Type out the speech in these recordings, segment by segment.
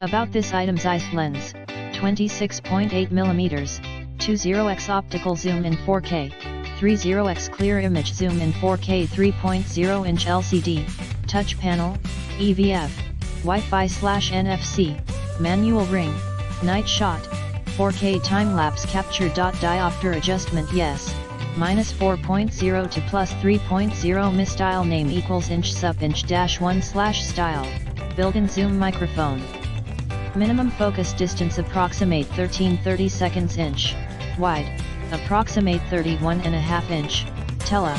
About this item's ICE lens, 26.8mm, 20x optical zoom in 4K, 30x clear image zoom in 4K 3.0-inch LCD, touch panel, EVF, Wi-Fi/NFC, manual ring, night shot, 4K time-lapse capture. Diopter adjustment yes, -4.0 to +3.0 mi style name equals inch sub inch -1/style, built-in zoom microphone. Minimum focus distance approximate 13-30 seconds inch, wide, approximate 31.5 inch, tele,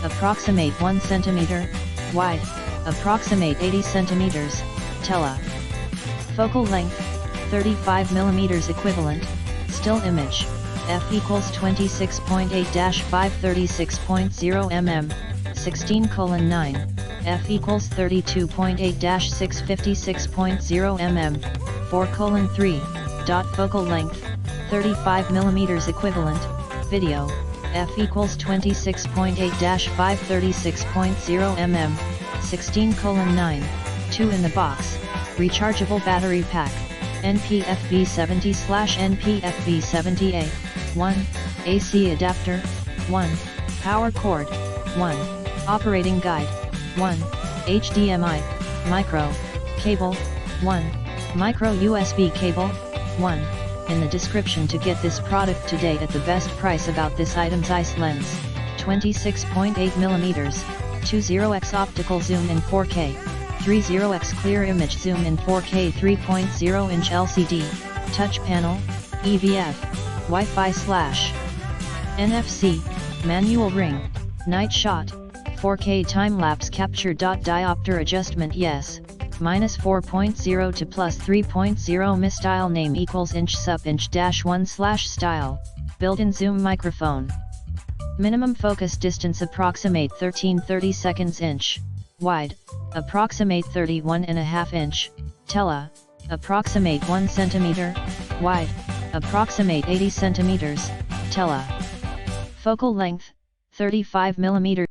approximate 1 cm, wide, approximate 80 cm, tele. Focal length, 35mm equivalent, still image, f equals 26.8-536.0 mm, 16:9, f equals 32.8-656.0 mm, 4:3. Focal length, 35mm equivalent, video, f equals 26.8-536.0 mm, 16:9, 2 in the box, rechargeable battery pack, NPFB70/NPFB70A, 1, AC adapter, 1, power cord, 1, operating guide, 1, HDMI, micro, cable, 1, micro USB cable, 1, in the description to get this product today at the best price. About this item's ICE lens, 26.8mm, 20x optical zoom in 4K, 30x clear image zoom in 4K 3.0-inch LCD, touch panel, EVF, Wi-Fi/NFC, manual ring, night shot, 4K time-lapse capture. Diopter adjustment yes, -4.0 to +3.0 mi style name equals inch sub inch -1/style, built-in zoom microphone. Minimum focus distance approximate 13-30 seconds inch, wide, approximate 31.5 inch, tele, approximate 1 cm, wide, approximate 80 cm, tele. Focal length, 35mm.